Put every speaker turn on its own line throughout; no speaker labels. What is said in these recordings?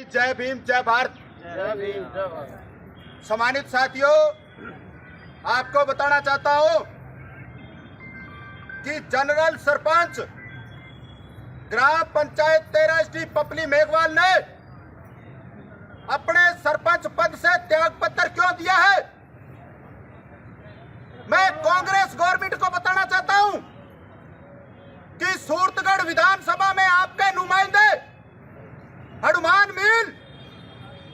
जय भीम जय भारत।
जय भीम जय भारत।
सम्मानित साथियों, आपको बताना चाहता हूं कि जनरल सरपंच ग्राम पंचायत 13 पपली मेघवाल ने अपने सरपंच पद से त्याग पत्र क्यों दिया है। मैं कांग्रेस गवर्नमेंट को बताना चाहता हूं कि सूरतगढ़ विधानसभा में आपके नुमाइंदे हनुमान मील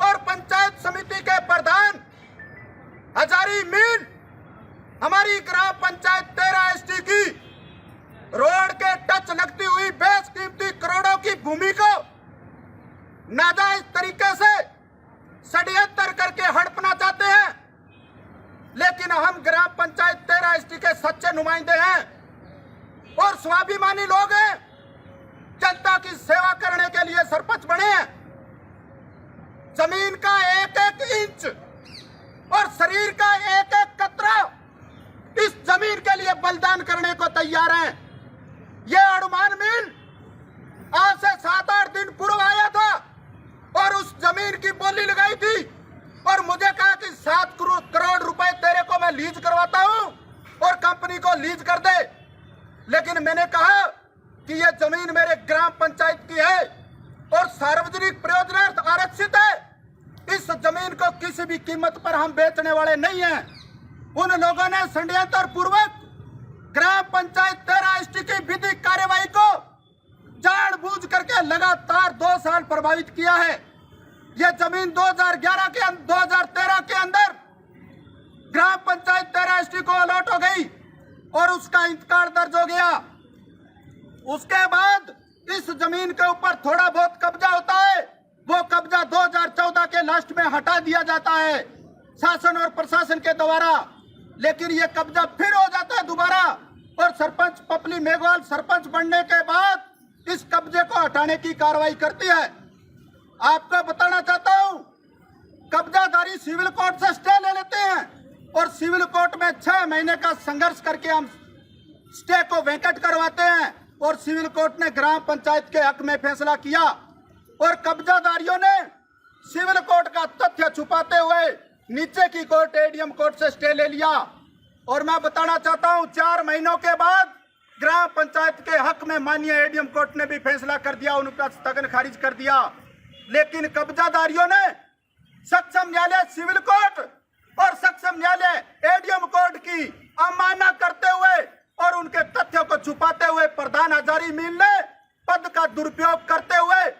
और पंचायत समिति के प्रधान हजारी मील हमारी ग्राम पंचायत 13 की रोड के टच लगती हुई बेशकीमती करोड़ों की भूमि को नाजायज तरीके से षड्यंत्र करके हड़पना चाहते हैं। लेकिन हम ग्राम पंचायत 13 के सच्चे नुमाइंदे हैं और स्वाभिमानी लोग हैं। जनता की सेवा करने के लिए सरपंच बने हैं। जमीन का एक एक इंच और शरीर का एक एक कतरा इस जमीन के लिए बलिदान करने को तैयार हैं। ये हनुमान मील आज से 7-8 दिन पूर्व आया था और उस जमीन की बोली लगाई थी और मुझे कहा कि 7 करोड़ रुपए तेरे को मैं लीज करवाता हूं और कंपनी को लीज कर दे। लेकिन मैंने कहा कि यह जमीन मेरे ग्राम पंचायत की है और सार्वजनिक प्रयोजनार्थ आरक्षित है। इस जमीन को किसी भी कीमत पर हम बेचने वाले नहीं हैं। उन लोगों ने षड्यंत्र पूर्वक ग्राम पंचायत 13 की विधिक कार्यवाही को जानबूझ करके लगातार 2 साल प्रभावित किया है। यह जमीन 2013 के अंदर ग्राम पंचायत 13 को अलॉट हो गई और उसका इंतकाल दर्ज हो गया। उसके बाद इस जमीन के ऊपर थोड़ा बहुत कब्जा होता है, वो कब्जा 2014 के लास्ट में हटा दिया जाता है शासन और प्रशासन के द्वारा। लेकिन ये कब्जा फिर हो जाता है दोबारा और सरपंच पपली मेघवाल सरपंच बनने के बाद इस कब्जे को हटाने की कार्रवाई करती है। आपको बताना चाहता हूं, कब्जाधारी सिविल कोर्ट से स्टे ले लेते हैं और सिविल कोर्ट में 6 महीने का संघर्ष करके हम स्टे को वैकेट करवाते हैं और सिविल कोर्ट ने ग्राम पंचायत के हक में फैसला किया और कब्जाधारियों ने सिविल कोर्ट का तथ्य छुपाते हुए नीचे की कोर्ट एडीएम कोर्ट से स्टे ले लिया। और मैं बताना चाहता हूं 4 महीनों के बाद ग्राम पंचायत के हक में माननीय एडीएम कोर्ट ने भी फैसला कर दिया, उनका स्थगन खारिज कर दिया। लेकिन कब्जाधारियों ने सक्षम न्यायालय सिविल कोर्ट और सक्षम न्यायालय एडीएम कोर्ट की अवमानना करते हुए और उनके तथ्यों को छुपाते हुए प्रधान हजारी मील ने पद का दुरुपयोग करते हुए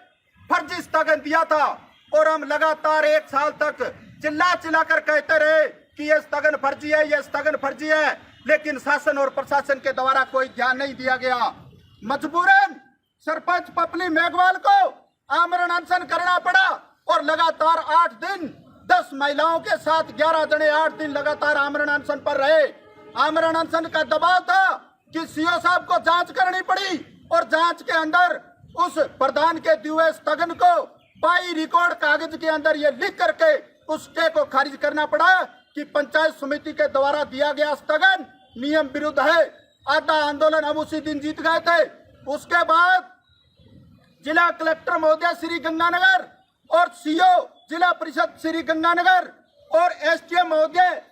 फर्जी स्थगन दिया था और हम लगातार 1 साल तक चिल्ला कर कहते रहे कि यह स्थगन फर्जी है, यह स्थगन फर्जी है। लेकिन शासन और प्रशासन के द्वारा कोई ध्यान नहीं दिया गया। मजबूरन सरपंच पपली मेघवाल को आमरण अनशन करना पड़ा और लगातार 8 दिन 10 महिलाओं के साथ 11 जने 8 दिन लगातार आमरण अनशन पर रहे। आमरण अनशन का दबाव था कि सीओ साहब को जांच करनी पड़ी और जांच के अंदर उस प्रधान के दिए स्थगन को बाई रिकॉर्ड कागज के अंदर ये लिख करके उस स्टे को खारिज करना पड़ा कि पंचायत समिति के द्वारा दिया गया स्थगन नियम विरुद्ध है। आधा आंदोलन हम उसी दिन जीत गए थे। उसके बाद जिला कलेक्टर महोदय श्री गंगानगर और सीओ जिला परिषद श्री गंगानगर और एसडीएम महोदय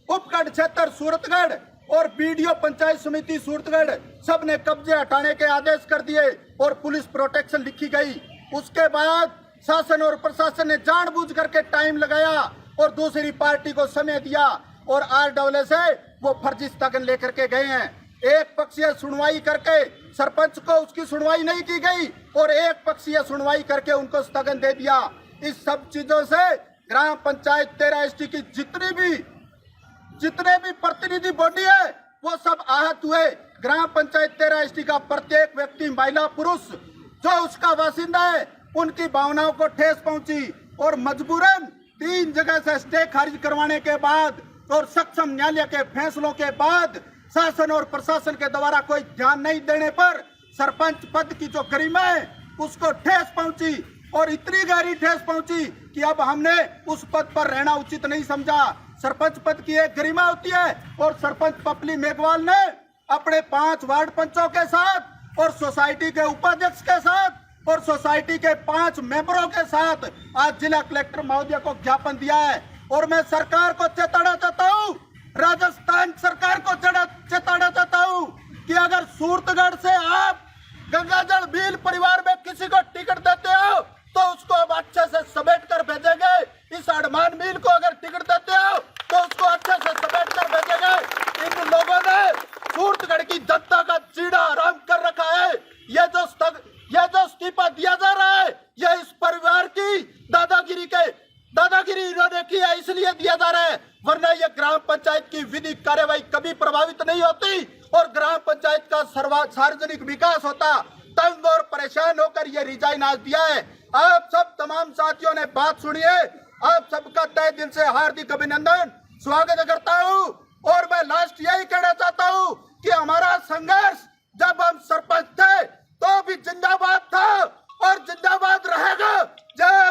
उपखंड क्षेत्र सूरतगढ़ और बीडीओ पंचायत समिति सूरतगढ़ सब ने कब्जे हटाने के आदेश कर दिए और पुलिस प्रोटेक्शन लिखी गई। उसके बाद शासन और प्रशासन ने जानबूझ करके टाइम लगाया और दूसरी पार्टी को समय दिया और आरडब्ल्यू से वो फर्जी स्थगन लेकर के गए हैं। एक पक्षीय सुनवाई करके सरपंच को उसकी सुनवाई नहीं की गई और एक पक्षीय सुनवाई करके उनको स्थगन दे दिया। इस सब चीजों से ग्राम पंचायत 13 की जितने भी प्रतिनिधि बॉडी है वो सब आहत हुए। ग्राम पंचायत 13 का प्रत्येक व्यक्ति, महिला पुरुष जो उसका बासिंदा है, उनकी भावनाओं को ठेस पहुंची और मजबूरन 3 जगह से स्टे खारिज करवाने के बाद और सक्षम न्यायालय के फैसलों के बाद शासन और प्रशासन के द्वारा कोई ध्यान नहीं देने पर सरपंच पद की जो गरिमा है उसको ठेस पहुंची और इतनी गहरी ठेस पहुंची कि अब हमने उस पद पर रहना उचित नहीं समझा। सरपंच पद की एक गरिमा होती है और सरपंच पपली मेघवाल ने अपने 5 वार्ड पंचों के साथ और सोसाइटी के उपाध्यक्ष के साथ और सोसाइटी के 5 मेंबरों के साथ आज जिला कलेक्टर महोदय को ज्ञापन दिया है। और मैं सरकार को चेताना चाहता हूँ, राजस्थान सरकार को चेताना चाहता हूँ कि अगर सूरतगढ़ से आप गंगाजल भील परिवार में किसी को टिकट देते हो तो उसको अब अच्छे से समेट कर भेजेंगे। इस अडमान मील को अगर टिकट देते हो तो उसको अच्छे से समेट कर भेजेंगे। इन लोगों ने सूरतगढ़ की जनता का चीड़ा हराम कर रखा है। ये जो इस्तीफा दिया जा रहा है, ये इस परिवार की दादागिरी इन्होंने की है, इसलिए दिया जा रहा है। वरना ये ग्राम पंचायत की विधिक कार्यवाही कभी प्रभावित नहीं होती और ग्राम पंचायत का सार्वजनिक विकास होता। तंग और परेशान होकर ये रिजाइन आज दिया है। आप सब तमाम साथियों ने बात सुनी है, आप सबका तहे दिल से हार्दिक अभिनंदन, स्वागत करता हूँ। और मैं लास्ट यही कहना चाहता हूँ कि हमारा संघर्ष जब हम सरपंच थे तो भी जिंदाबाद था और जिंदाबाद रहेगा। जय